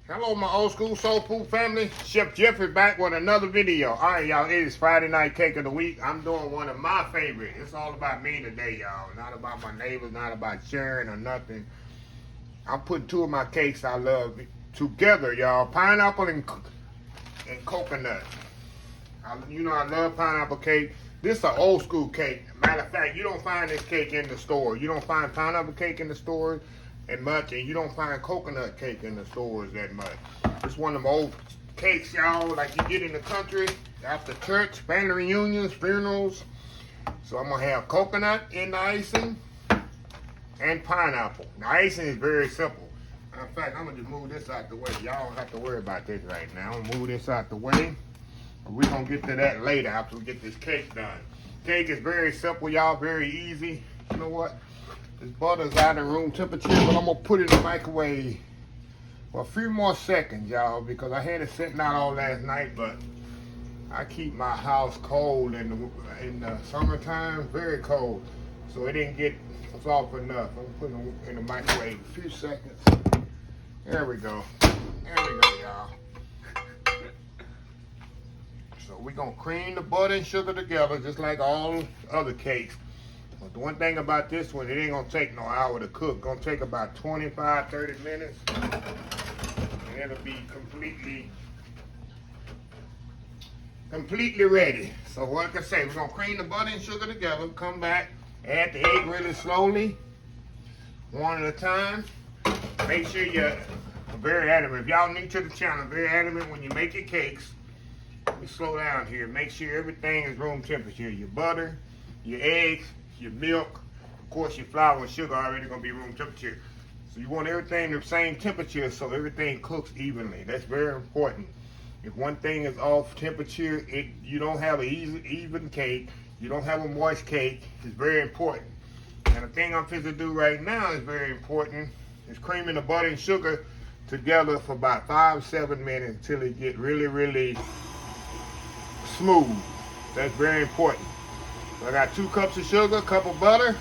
Hello, my old school soul food family. Chef Jeffrey back with another video. All right, y'all, it is Friday night cake of the week. I'm doing one of my favorites. It's all about me today, y'all. Not about my neighbors, not about sharing or nothing. I'm putting two of my cakes I love together, y'all. Pineapple and coconut. I love pineapple cake. This is an old school cake. Matter of fact, you don't find this cake in the store. You don't find pineapple cake in the stores that much, and you don't find coconut cake in the stores that much. It's one of them old cakes, y'all, like you get in the country after church, family reunions, funerals. So I'm gonna have coconut in the icing and pineapple. The icing is very simple. In fact, I'm gonna just move this out the way. Y'all don't have to worry about this right now. I'm gonna move this out the way. We're gonna get to that later after we get this cake done. Cake is very simple, y'all, very easy. You know what? This butter's out in room temperature, but I'm gonna put it in the microwave for a few more seconds, y'all, because I had it sitting out all last night, but I keep my house cold in the summertime, very cold. So it didn't get soft enough. I'm putting it in the microwave a few seconds. There we go. There we go, y'all. So we're gonna cream the butter and sugar together just like all other cakes. But the one thing about this one, it ain't gonna take no hour to cook. Gonna take about 25, 30 minutes. And it'll be completely ready. So like I say, we're gonna cream the butter and sugar together, come back, add the egg really slowly, one at a time. Make sure you're very adamant. If y'all new to the channel, very adamant when you make your cakes. Let me slow down here. Make sure everything is room temperature. Your butter, your eggs, your milk, of course your flour and sugar are already gonna be room temperature. So you want everything the same temperature so everything cooks evenly. That's very important. If one thing is off temperature, you don't have an even cake, you don't have a moist cake. It's very important. And the thing I'm fixing to do right now is very important. Is creaming the butter and sugar together for about 5-7 minutes until it get really smooth. That's very important. So I got 2 cups of sugar, a cup of butter,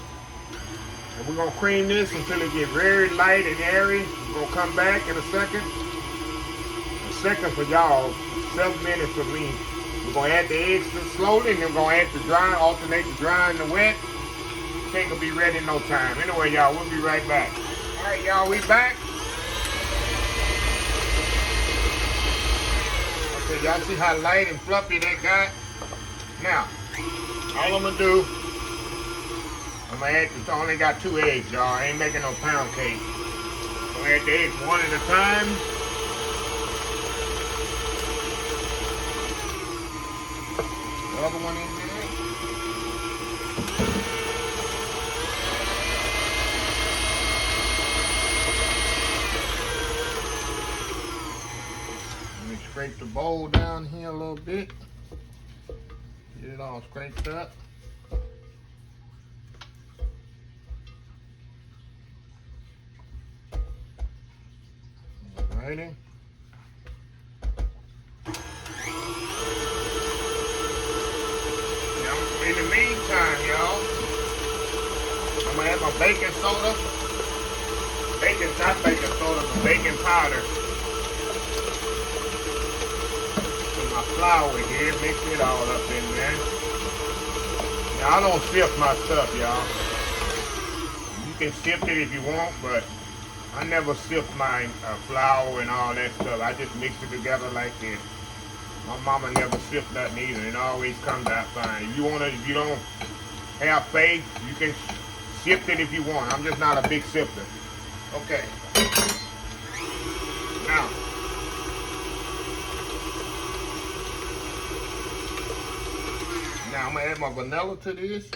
and we're gonna cream this until it gets very light and airy. We're gonna come back in a second. A second for y'all, 7 minutes for me. We're gonna add the eggs slowly, and then we're gonna add the dry, alternate the dry and the wet. Cake will be ready in no time. Anyway, y'all, we'll be right back. All right, y'all, we back. Okay, y'all see how light and fluffy that got? Now, all I'm gonna do, I'm gonna add, I only got 2 eggs, y'all. I ain't making no pound cake. I'm gonna add the eggs one at a time. The other one in there. Let me scrape the bowl down here a little bit. Get it all scraped up. Alrighty. Now, in the meantime, y'all, I'm gonna add my baking soda, not baking soda, but baking powder. My flour here, mix it all up in there. Now I don't sift my stuff, y'all. You can sift it if you want, but I never sift my flour and all that stuff. I just mix it together like this. My mama never sift nothing either, and it always comes out fine. If you don't have faith, you can sift it if you want. I'm just not a big sifter. Okay. Now. Now I'm gonna add my vanilla to this.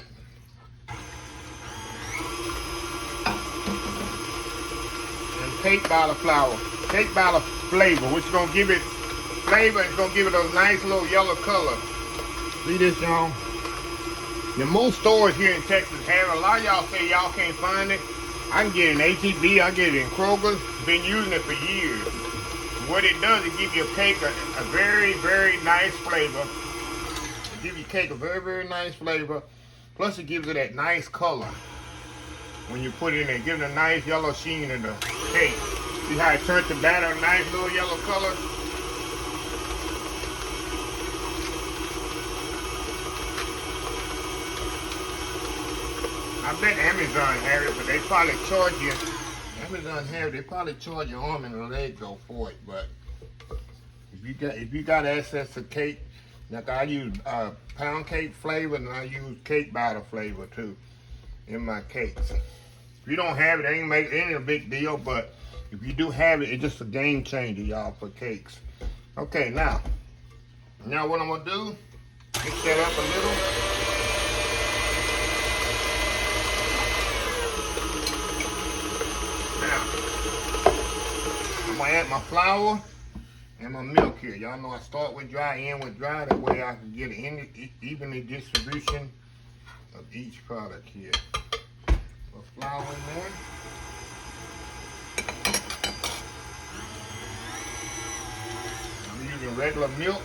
And cake batter flour. Cake batter flavor, which is gonna give it flavor. It's gonna give it a nice little yellow color. See this, y'all? The most stores here in Texas have it. A lot of y'all say y'all can't find it. I can get it in H-E-B, I get it in Kroger's. Been using it for years. What it does, it gives your cake a very nice flavor. Give your cake a very nice flavor. Plus it gives it that nice color. When you put it in there, give it a nice yellow sheen in the cake. See how it turned the batter a nice little yellow color? I bet Amazon have it, but they probably charge you. Amazon have it, they probably charge your arm and a leg though for it. But if you got access to cake, like I use pound cake flavor and I use cake batter flavor too in my cakes. If you don't have it, it ain't a big deal, but if you do have it, it's just a game changer, y'all, for cakes. Okay, now what I'm gonna do, mix that up a little. Now, I'm gonna add my flour and my milk here. Y'all know I start with dry, end with dry. That way I can get an evenly distribution of each product here. Put flour in there. I'm using regular milk.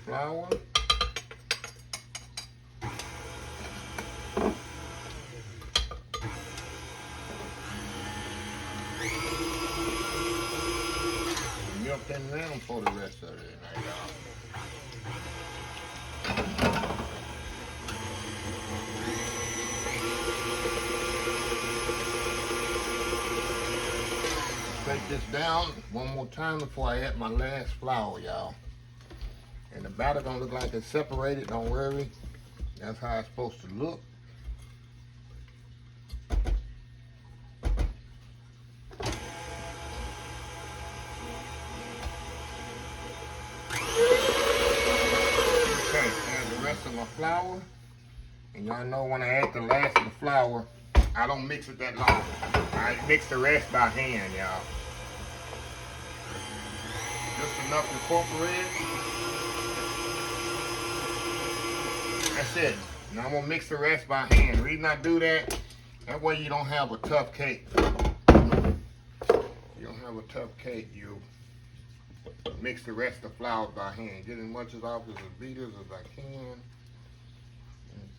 Flour. Milk in there for the rest of it now, y'all. Take this down one more time before I add my last flour, y'all. And the batter gonna look like it's separated, don't worry. That's how it's supposed to look. Okay, add the rest of my flour. And y'all know when I add the last of the flour, I don't mix it that long. I mix the rest by hand, y'all. Just enough to incorporate. That's it. Now I'm gonna mix the rest by hand. The reason I do that way you don't have a tough cake. You don't have a tough cake, you mix the rest of the flour by hand. Get as much as off as the beaters as I can.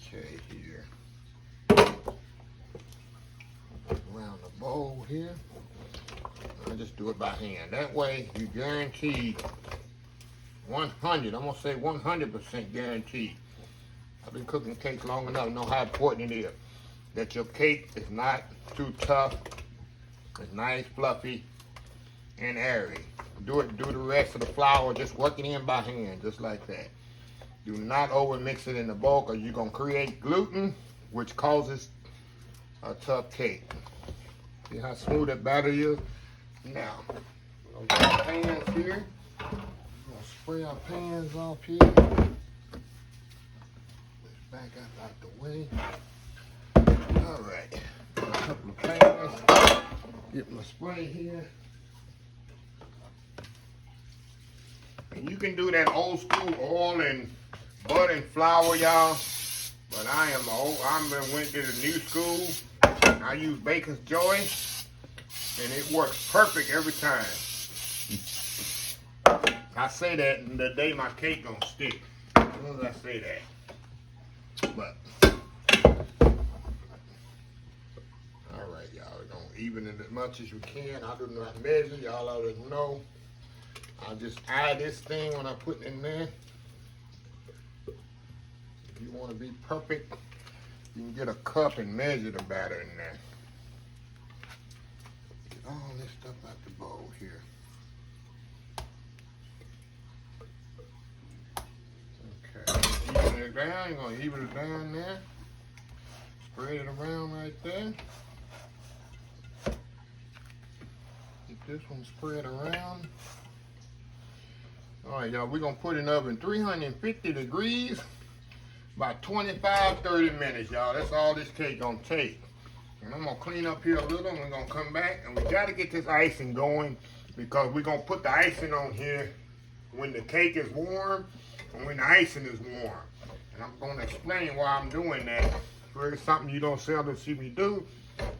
Okay, here. Around the bowl here. I just do it by hand. That way you guarantee 100, I'm gonna say 100% guaranteed. I've been cooking cakes long enough to know how important it is that your cake is not too tough. It's nice, fluffy, and airy. Do the rest of the flour, just work it in by hand, just like that. Do not over mix it in the bowl because you're gonna create gluten, which causes a tough cake. See how smooth that batter is? Now, we're gonna get our pans here. We're gonna spray our pans off here. Back out the way. All right, a couple of pans. Get my spray here. And you can do that old school oil and butter and flour, y'all. But I'm went to the new school. I use Baker's Joy, and it works perfect every time. I say that, and the day my cake gonna stick. As soon as I say that. But all right, y'all, we're gonna even it as much as you can. I do not measure, y'all already know. I just eye this thing when I put it in there. If you want to be perfect, you can get a cup and measure the batter in there. Get all this stuff out the bowl here. Even it down, you're gonna even it down there. Spread it around right there. Get this one spread around. All right, y'all, we're gonna put it in the oven 350 degrees, about 25-30 minutes, y'all. That's all this cake gonna take. And I'm gonna clean up here a little, and we're gonna come back, and we gotta get this icing going because we're gonna put the icing on here when the cake is warm and when the icing is warm. And I'm gonna explain why I'm doing that. It's something you don't seldom see me do.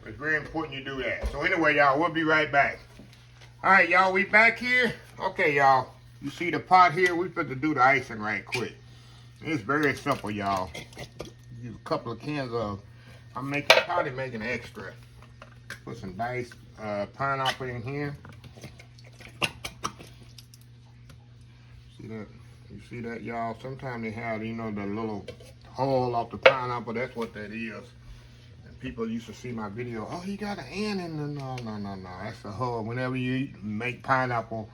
It's very important you do that. So anyway, y'all, we'll be right back. All right, y'all, we back here. Okay, y'all, you see the pot here? We fit to do the icing right quick. It's very simple, y'all. Use a couple of cans of, probably making extra. Put some diced pineapple in here. See that? You see that, y'all? Sometimes they have, you know, the little hole off the pineapple. That's what that is. And people used to see my video. Oh, he got an ant in the... No. That's the hole. Whenever you make pineapple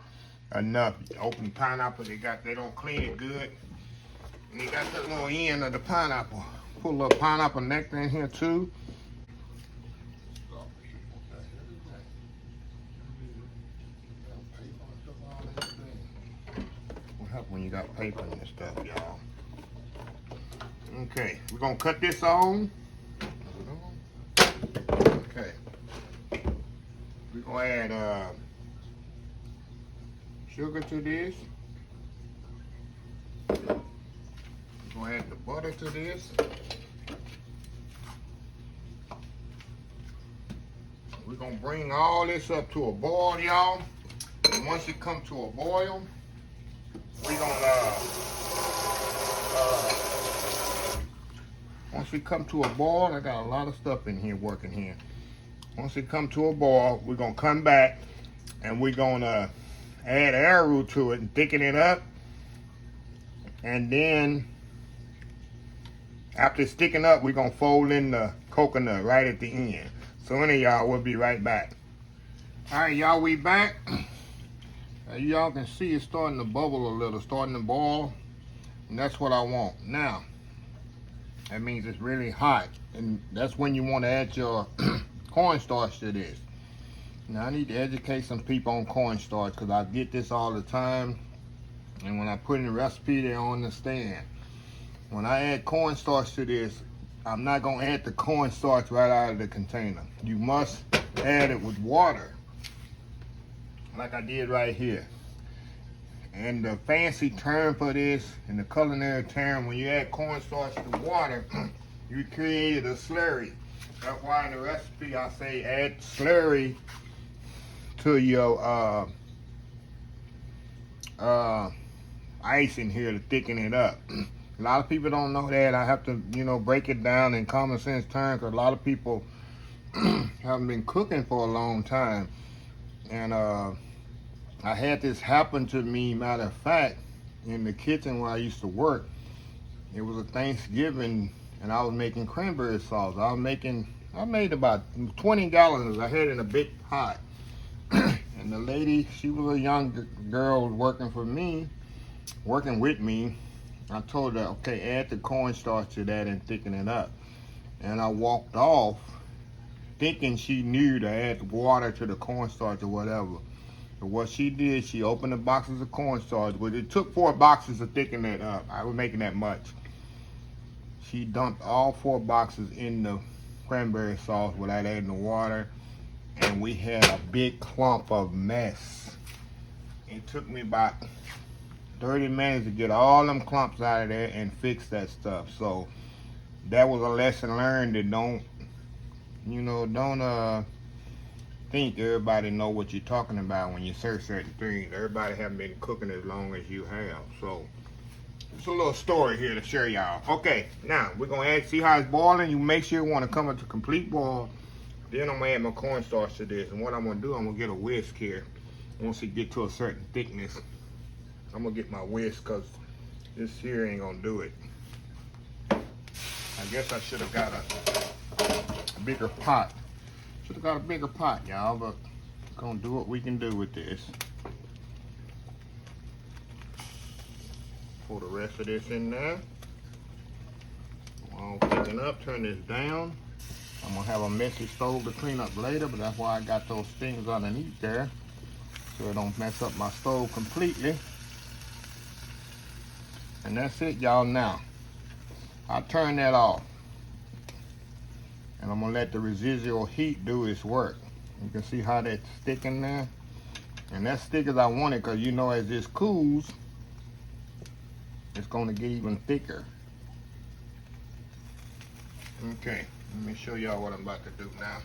enough, open pineapple, they don't clean it good. And they got that little end of the pineapple. Put a little pineapple nectar in here too. Will help when you got paper and stuff, y'all. Okay, we're gonna cut this on. Okay, we're gonna add sugar to this. We're gonna add the butter to this. We're gonna bring all this up to a boil, y'all. And once it comes to a boil, we're gonna once we come to a boil, I got a lot of stuff in here working here. Once it come to a boil, we're gonna come back and we're gonna add arrowroot to it and thicken it up. And then after it's thickened up, we're gonna fold in the coconut right at the end. So any of y'all, we'll be right back. All right, y'all, we back. Y'all can see it's starting to bubble a little, starting to boil. And that's what I want. Now, that means it's really hot. And that's when you want to add your cornstarch to this. Now, I need to educate some people on cornstarch because I get this all the time. And when I put in the recipe, they don't understand. When I add cornstarch to this, I'm not going to add the cornstarch right out of the container. You must add it with water, like I did right here. And the fancy term for this, and the culinary term, when you add cornstarch to water, you created a slurry. That's why in the recipe I say add slurry to your ice in here to thicken it up. A lot of people don't know that. I have to, you know, break it down in common sense terms because a lot of people haven't been cooking for a long time. And I had this happen to me, matter of fact, in the kitchen where I used to work. It was a Thanksgiving and I was making cranberry sauce. I made about 20 gallons. I had it in a big pot. And the lady, she was a young girl working with me. I told her, okay, add the cornstarch to that and thicken it up. And I walked off thinking she knew to add water to the cornstarch or whatever. But what she did, she opened the boxes of cornstarch. But it took 4 boxes to thicken it up. I was making that much. She dumped all 4 boxes in the cranberry sauce without adding the water. And we had a big clump of mess. It took me about 30 minutes to get all them clumps out of there and fix that stuff. So that was a lesson learned that don't think everybody know what you're talking about when you search certain things. Everybody haven't been cooking as long as you have. So it's a little story here to share y'all. Okay, now we're gonna see how it's boiling. You make sure you want to come up to complete boil. Then I'm gonna add my cornstarch to this. And what I'm gonna do, I'm gonna get a whisk here. Once it get to a certain thickness, I'm gonna get my whisk because this here ain't gonna do it. I guess I should have got a bigger pot. Should have got a bigger pot, y'all, but we're gonna do what we can do with this. Pour the rest of this in there. All thicken up, turn this down. I'm gonna have a messy stove to clean up later, but that's why I got those things underneath there, so it don't mess up my stove completely. And that's it, y'all. Now I'll turn that off and I'm gonna let the residual heat do its work. You can see how that's sticking there, and that's thick as I want it, because you know as this cools it's gonna get even thicker. Okay, let me show y'all what I'm about to do now.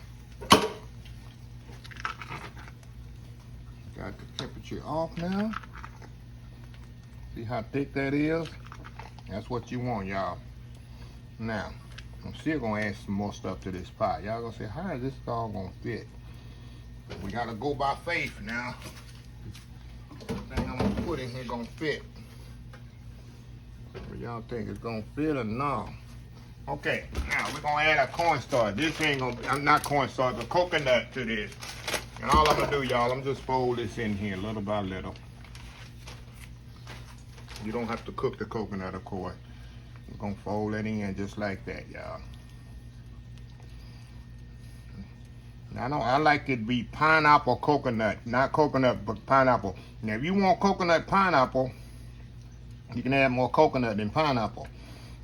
Got the temperature off now. See how thick that is? That's what you want, y'all. Now, I'm still gonna add some more stuff to this pot. Y'all gonna say, how is this all gonna fit? We gotta go by faith now. Everything I'm gonna put in here gonna fit. Y'all think it's gonna fit or no? Okay, now we're gonna add a cornstarch. This ain't gonna, I'm not cornstarch, but coconut to this. And all I'm gonna do, y'all, I'm just fold this in here little by little. You don't have to cook the coconut, of course. We're gonna fold it in just like that, y'all. Now, I like it to be pineapple coconut, not coconut, but pineapple. Now, if you want coconut pineapple, you can add more coconut than pineapple.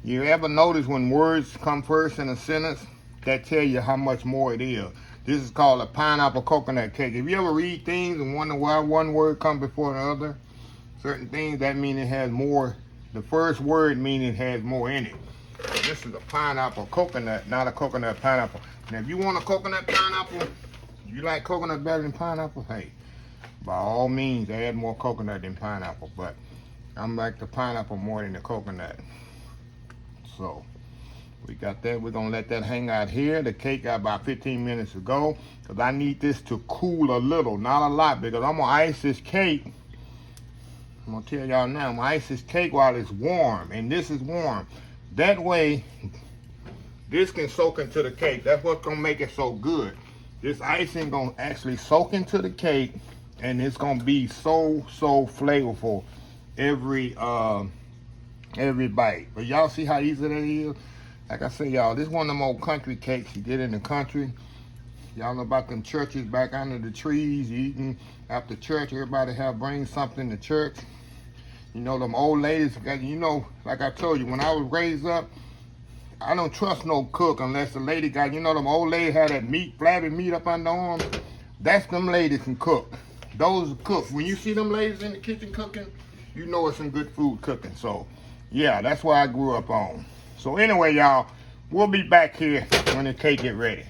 You ever notice when words come first in a sentence, that tell you how much more it is? This is called a pineapple coconut cake. If you ever read things and wonder why one word comes before the other, certain things, that means it has more. The first word means it has more in it. So this is a pineapple coconut, not a coconut pineapple. Now, if you want a coconut pineapple, you like coconut better than pineapple, hey, by all means, add more coconut than pineapple. But I'm like the pineapple more than the coconut. So we got that. We're gonna let that hang out here. The cake got about 15 minutes to go, because I need this to cool a little, not a lot, because I'm gonna ice this cake. I'm gonna tell y'all now, I'm gonna ice this cake while it's warm, and this is warm. That way, this can soak into the cake. That's what's gonna make it so good. This icing gonna actually soak into the cake, and it's gonna be so flavorful every bite. But y'all see how easy that is? Like I say, y'all, this one of them old country cakes you get in the country. Y'all know about them churches back under the trees, you eating after church. Everybody bring something to church. You know, them old ladies, you know, like I told you, when I was raised up, I don't trust no cook unless the lady got, you know, them old ladies had that meat, flabby meat up on the arms. That's them ladies can cook. Those are cooks. When you see them ladies in the kitchen cooking, you know it's some good food cooking. So, yeah, that's what I grew up on. So anyway, y'all, we'll be back here when the cake get ready.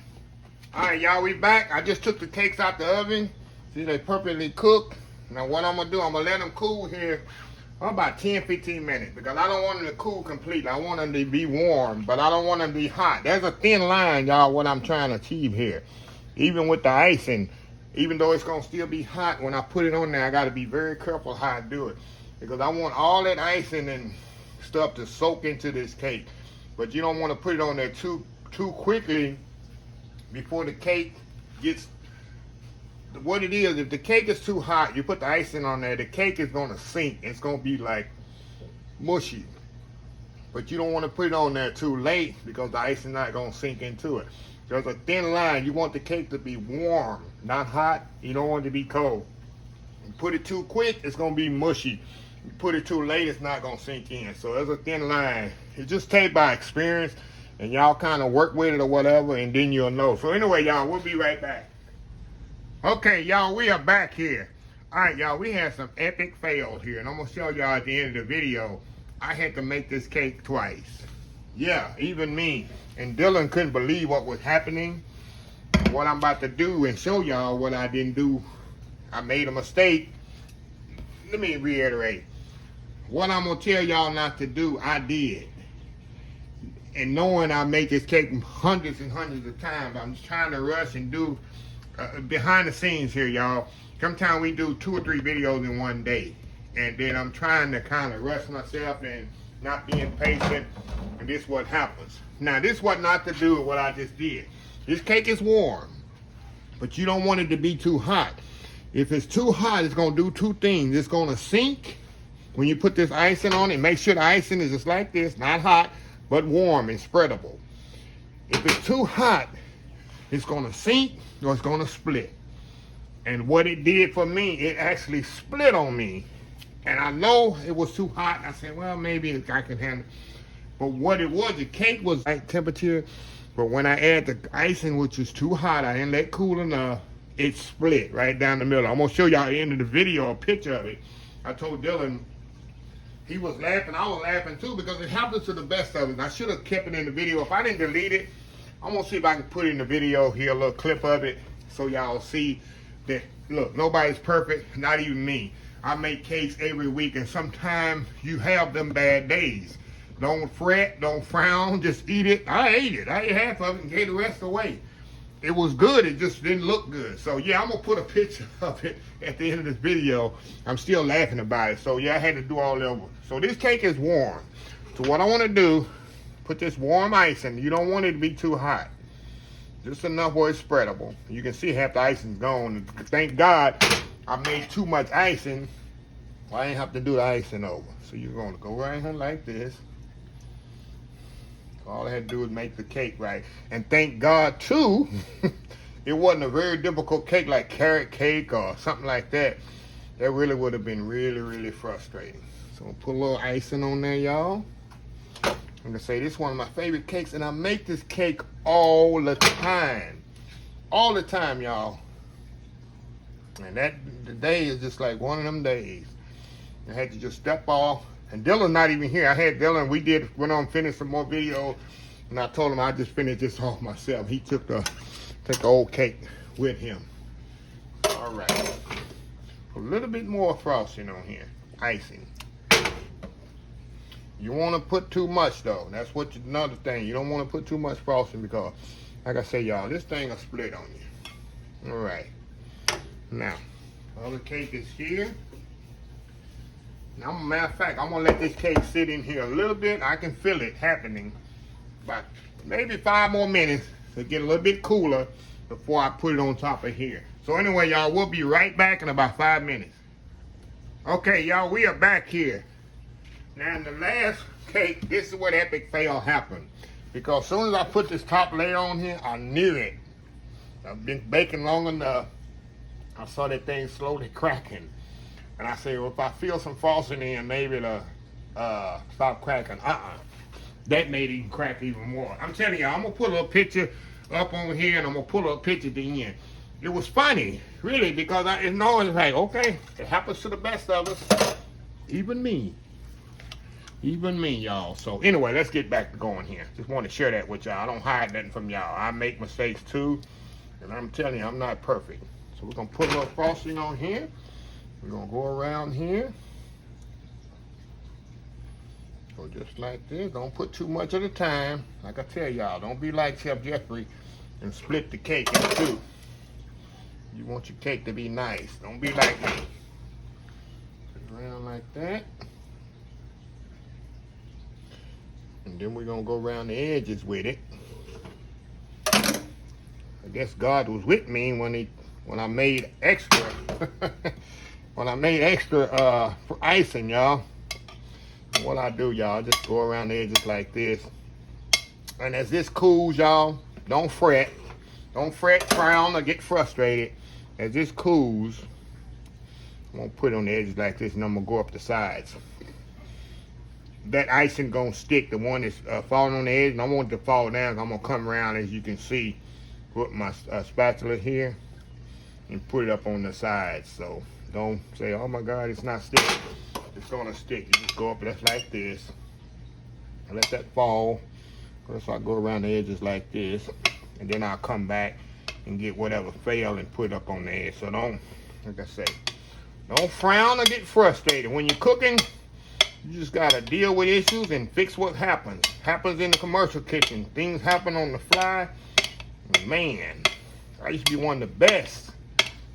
All right, y'all, we back. I just took the cakes out the oven. See, they perfectly cooked. Now, what I'm going to do, I'm going to let them cool here for about 10-15 minutes, because I don't want them to cool completely. I want them to be warm, but I don't want them to be hot. There's a thin line, y'all, what I'm trying to achieve here. Even with the icing, even though it's going to still be hot, when I put it on there, I got to be very careful how I do it, because I want all that icing and stuff to soak into this cake. But you don't want to put it on there too quickly before the cake gets. What it is, if the cake is too hot, you put the icing on there, the cake is going to sink. It's going to be like mushy. But you don't want to put it on there too late, because the icing not going to sink into it. There's a thin line. You want the cake to be warm, not hot. You don't want it to be cold. You put it too quick, it's going to be mushy. You put it too late, it's not going to sink in. So there's a thin line. It just take by experience, and y'all kind of work with it or whatever, and then you'll know. So anyway, y'all, we'll be right back. Okay, y'all, we are back here. All right, y'all, we had some epic fails here, and I'm going to show y'all at the end of the video. I had to make this cake twice. Yeah, even me. And Dylan couldn't believe what was happening. What I'm about to do and show y'all what I didn't do. I made a mistake. Let me reiterate. What I'm going to tell y'all not to do, I did. And knowing I make this cake hundreds and hundreds of times, I'm just trying to rush and do behind the scenes here, y'all. Sometimes we do 2 or 3 videos in one day, and then I'm trying to kind of rush myself and not being patient, and this is what happens. Now, this is what not to do, what I just did. This cake is warm, but you don't want it to be too hot. If it's too hot, it's going to do 2 things. It's going to sink when you put this icing on it. Make sure the icing is just like this, not hot, but warm and spreadable. If it's too hot, it's going to sink or it's going to split. And what it did for me, it actually split on me. And I know it was too hot. I said, well, maybe I can handle it. But what it was, the cake was right temperature. But when I add the icing, which was too hot, I didn't let it cool enough, it split right down the middle. I'm going to show y'all at the end of the video a picture of it. I told Dylan, he was laughing. I was laughing too, because it happens to the best of us. I should have kept it in the video. If I didn't delete it, I'm going to see if I can put it in the video here, a little clip of it, so y'all see that Look, nobody's perfect, not even me. I make cakes every week, and sometimes you have them bad days. Don't fret, don't frown, just eat it. I ate it. I ate half of it and gave the rest away. It was good, it just didn't look good. So yeah, I'm gonna put a picture of it at the end of this video. I'm still laughing about it. So yeah, I had to do all over. So this cake is warm. So what I wanna do, put this warm icing. You don't want it to be too hot. Just enough where it's spreadable. You can see half the icing's gone. Thank God I made too much icing. I ain't have to do the icing over. So you're gonna go right here like this. All I had to do was make the cake right. And thank God too, it wasn't a very difficult cake like carrot cake or something like that. That really would have been really, really frustrating. So I'll put a little icing on there, y'all. I'm gonna say this is one of my favorite cakes, and I make this cake all the time. All the time, y'all. And the day is just like one of them days. I had to just step off. And Dylan's not even here. I had Dylan, went on, finished some more videos, and I told him I just finished this off myself. He took the old cake with him. All right. A little bit more frosting on here, icing. You want to put too much though. That's another thing. You don't want to put too much frosting because, like I say, y'all, this thing will split on you. All right. Now, the other cake is here. Now, matter of fact, I'm gonna let this cake sit in here a little bit. I can feel it happening. About maybe 5 more minutes to get a little bit cooler before I put it on top of here. So anyway, y'all, we'll be right back in about 5 minutes. Okay, y'all, we are back here. Now, in the last cake, this is where the epic fail happened. Because as soon as I put this top layer on here, I knew it. I've been baking long enough. I saw that thing slowly cracking. And I said, well, if I feel some frosting in, maybe it'll stop cracking. That made it even crack even more. I'm telling you, I'm going to put a little picture up on here, and I'm going to put a little picture at the end. It was funny, really, because it's like, okay, it happens to the best of us. Even me. Even me, y'all. So anyway, let's get back to going here. Just want to share that with y'all. I don't hide nothing from y'all. I make mistakes too. And I'm telling you, I'm not perfect. So we're going to put a little frosting on here. We're going to go around here. Go just like this. Don't put too much at a time. Like I tell y'all, don't be like Chef Jeffrey and split the cake in two. You want your cake to be nice. Don't be like me. Put it around like that. And then we're going to go around the edges with it. I guess God was with me when I made extra. When I made extra icing, y'all. What I do, y'all, just go around the edges like this. And as this cools, y'all, don't fret. Don't fret, frown, or get frustrated. As this cools, I'm going to put it on the edges like this, and I'm going to go up the sides. That icing going to stick. The one that's falling on the edge, and I want it to fall down. I'm going to come around, as you can see, with my spatula here and put it up on the sides. So don't say, oh my God, it's not sticking. It's going to stick. You just go up just like this and let that fall. So I go around the edges like this, and then I'll come back and get whatever fell and put it up on the edge. So don't, like I say, don't frown or get frustrated. When you're cooking, you just got to deal with issues and fix what happens. Happens in the commercial kitchen. Things happen on the fly. Man, I used to be one of the best.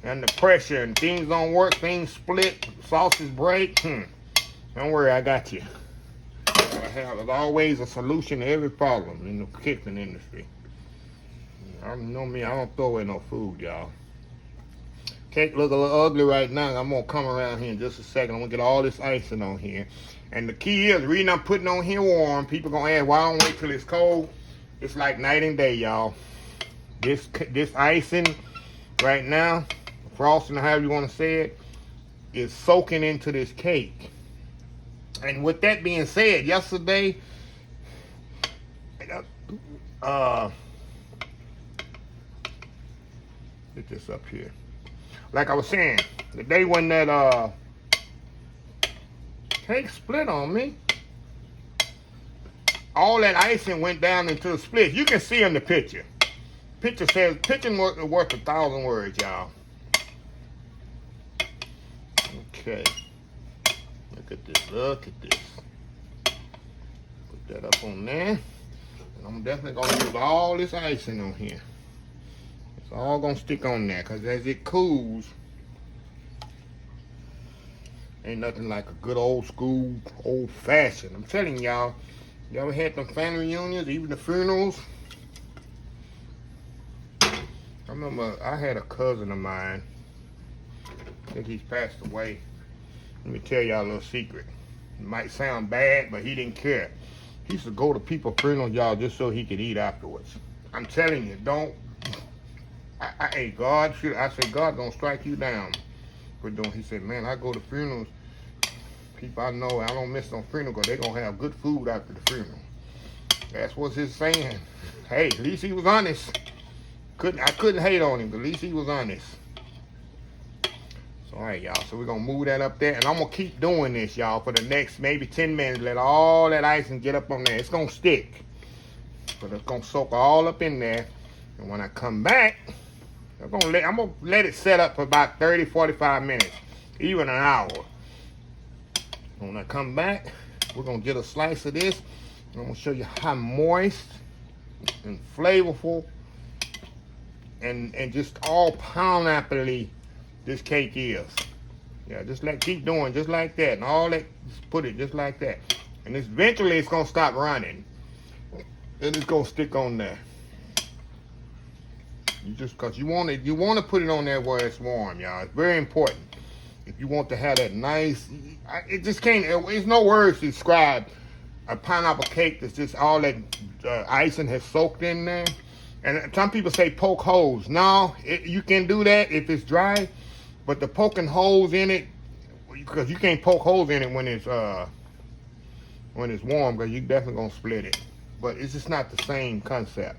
And the pressure and things don't work, things split, sauces break. Don't worry, I got you. There's always a solution to every problem in the kitchen industry. You know me, I don't throw away no food, y'all. Cake look a little ugly right now. I'm gonna come around here in just a second. I'm gonna get all this icing on here. And the key is, the reason I'm putting on here warm, people gonna ask, why I don't wait till it's cold? It's like night and day, y'all. This icing right now, frosting, or however you want to say it, is soaking into this cake. And with that being said, yesterday, get this up here. Like I was saying, the day when that cake split on me, all that icing went down into the split. You can see in the picture. Picture says, picture worth 1,000 words, y'all. Okay. Look at this. Look at this. Put that up on there. And I'm definitely going to put all this icing on here. It's all going to stick on there because as it cools, ain't nothing like a good old school, old fashioned. I'm telling y'all, you ever had them family reunions, even the funerals? I remember I had a cousin of mine. I think he's passed away. Let me tell y'all a little secret. It might sound bad, but he didn't care. He used to go to people's funerals, y'all, just so he could eat afterwards. I'm telling you, don't. Hey, God, I said, God gonna strike you down for doing. He said, man, I go to funerals. People I know, I don't miss no funeral because they're gonna have good food after the funeral. That's what's his saying. Hey, at least he was honest. I couldn't hate on him, but at least he was honest. So, all right, y'all. So we're gonna move that up there, and I'm gonna keep doing this, y'all, for the next maybe 10 minutes. Let all that icing get up on there. It's gonna stick, but it's gonna soak all up in there. And when I come back, I'm gonna let it set up for about 30, 45 minutes, even an hour. When I come back, we're gonna get a slice of this. I'm gonna show you how moist and flavorful and just all pineapple-y this cake is. Yeah, keep doing just like that, and all that. Just put it just like that, and eventually it's gonna stop running, and it's gonna stick on there. Cause you want to put it on there where it's warm, y'all. It's very important. If you want to have that nice, it just can't. There's no words to describe a pineapple cake that's just all that icing has soaked in there. And some people say poke holes. No, you can do that if it's dry, but the poking holes in it, because you can't poke holes in it when it's warm, because you definitely gonna split it. But it's just not the same concept.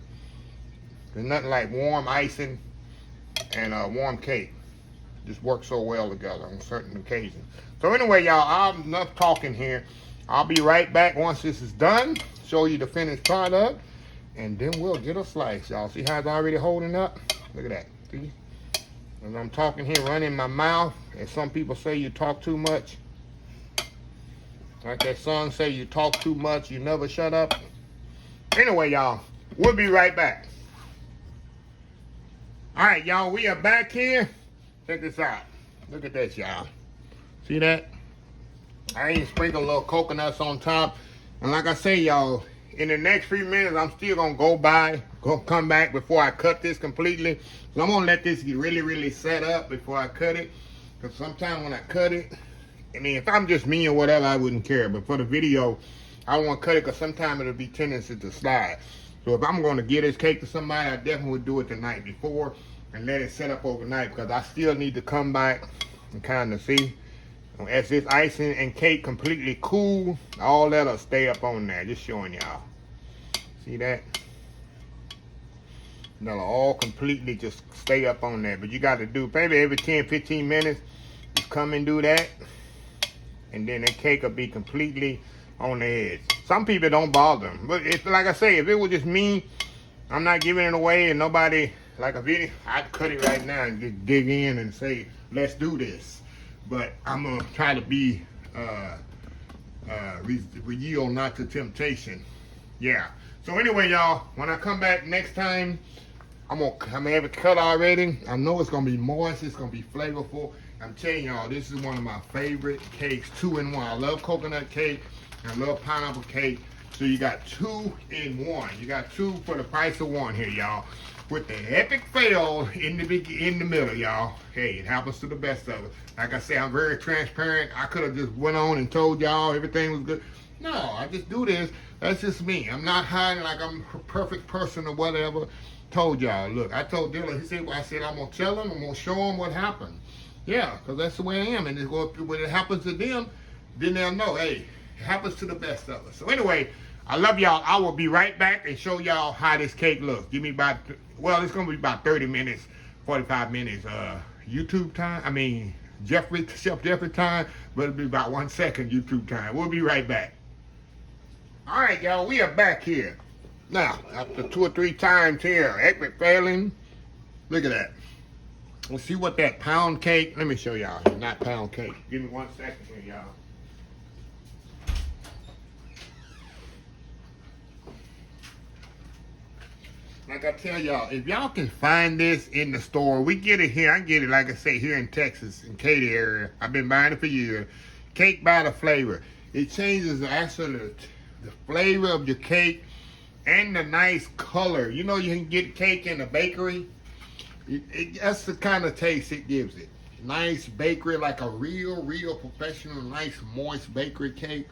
There's nothing like warm icing and warm cake. Just work so well together on certain occasions. So anyway, y'all, I'm enough talking here. I'll be right back once this is done. Show you the finished product, and then we'll get a slice, y'all. See how it's already holding up? Look at that. See? As I'm talking here, running my mouth, as some people say, you talk too much. Like that song say, you talk too much, you never shut up. Anyway, y'all, we'll be right back. All right, y'all, we are back here. Check this out. Look at this, y'all. See that? I ain't sprinkled a little coconuts on top. And like I say, y'all, in the next few minutes, I'm still going to come back before I cut this completely. So I'm going to let this get really, really set up before I cut it. Because sometimes when I cut it, I mean, if I'm just me or whatever, I wouldn't care. But for the video, I don't want to cut it because sometimes it'll be tendency to slide. So if I'm going to give this cake to somebody, I definitely would do it the night before and let it set up overnight, because I still need to come back and kind of see. As this icing and cake completely cool, all that'll stay up on there. Just showing y'all. See that? That'll all completely just stay up on there. But you got to do maybe every 10, 15 minutes. Just come and do that. And then the cake will be completely on the edge. Some people don't bother them. But it's like I say, if it was just me, I'm not giving it away and nobody like a video, I'd cut it right now and just dig in and say, let's do this. But I'm going to try to be yield not to temptation. Yeah. So anyway, y'all, when I come back next time, I'm gonna have it cut already. I know it's gonna be moist, it's gonna be flavorful. I'm telling y'all, this is one of my favorite cakes, 2-in-1. I love coconut cake, I love pineapple cake. So you got 2 in 1. You got 2 for the price of 1 here, y'all. With the epic fail in the middle, y'all. Hey, it happens to the best of us. Like I say, I'm very transparent. I could have just went on and told y'all everything was good. No, I just do this. That's just me. I'm not hiding like I'm a perfect person or whatever. Told y'all, look, I told Dylan, he said, well, I said, I'm going to tell him, I'm going to show him what happened. Yeah, because that's the way I am. And when it happens to them, then they'll know, hey, it happens to the best of us. So anyway, I love y'all. I will be right back and show y'all how this cake looks. Give me about, well, it's going to be about 30 minutes, 45 minutes YouTube time. I mean, Chef Jeffrey time, but it'll be about 1 second YouTube time. We'll be right back. All right, y'all, we are back here. Now, after 2 or 3 times here, epic failing, look at that. Let's see what that pound cake. Let me show y'all. Not pound cake. Give me 1 second here, y'all. Like I tell y'all, if y'all can find this in the store, we get it here. I get it, like I say, here in Texas, in Katy area. I've been buying it for years. Cake by the flavor. It changes actually the flavor of your cake and the nice color. You know, you can get cake in a bakery. That's the kind of taste it gives it. Nice bakery, like a real professional, nice moist bakery cake.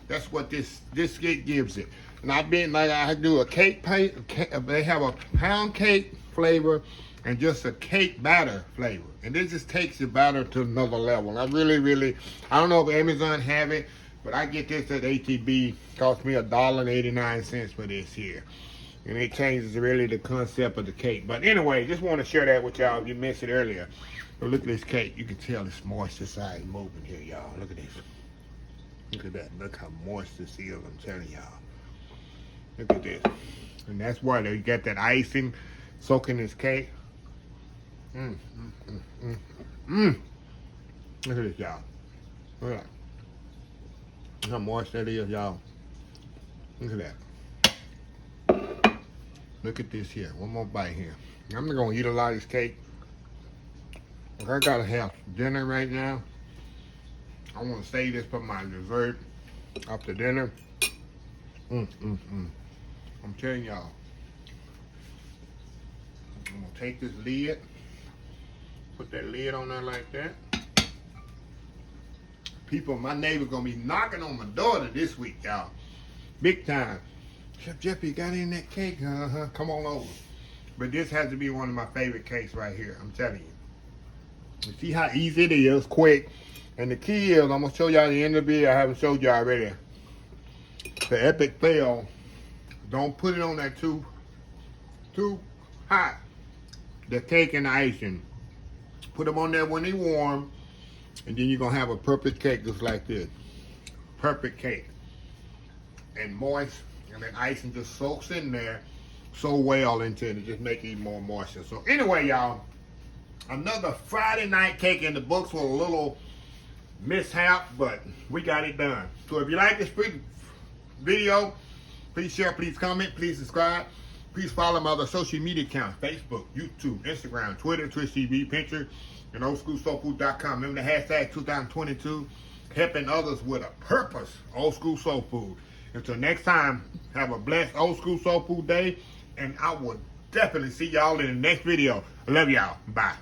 That's what this cake gives it. And I've been like, I do a cake, they have a pound cake flavor and just a cake batter flavor. And this just takes the batter to another level. I really, I don't know if Amazon have it, but I get this at HEB. Cost me $1.89 for this here. And it changes really the concept of the cake. But anyway, just want to share that with y'all. You missed it earlier. But look at this cake. You can tell it's moist inside moving here, y'all. Look at this. Look at that. Look how moist this is, I'm telling y'all. Look at this. And that's why they got that icing soaking this cake. Look at this, y'all. Look at that. Look how moist that is, y'all. Look at that. Look at this here. One more bite here. I'm not going to eat a lot of this cake. Look, I got to have dinner right now. I want to save this for my dessert after dinner. I'm telling y'all. I'm going to take this lid. Put that lid on there like that. People, my neighbor's going to be knocking on my door this week, y'all. Big time. Chef Jeffy, got in that cake? Come on over. But this has to be one of my favorite cakes right here. I'm telling you. You see how easy it is, quick. And the key is, I'm going to show y'all at the end of the video. I haven't showed y'all already. The epic fail. Don't put it on that too hot. The cake and the icing. Put them on there when they warm. And then you're going to have a perfect cake just like this. Perfect cake. And moist. And that icing just soaks in there so well into it. It just makes it even more moisture. So anyway, y'all. Another Friday night cake in the books with a little mishap, but we got it done. So if you like this video, please share, please comment, please subscribe. Please follow my other social media accounts: Facebook, YouTube, Instagram, Twitter, Twitch TV, Pinterest, and oldschoolsoulfood.com. Remember the hashtag 2022, helping others with a purpose, Old School Soul Food. Until next time, have a blessed Old School Soul Food day, and I will definitely see y'all in the next video. I love y'all. Bye.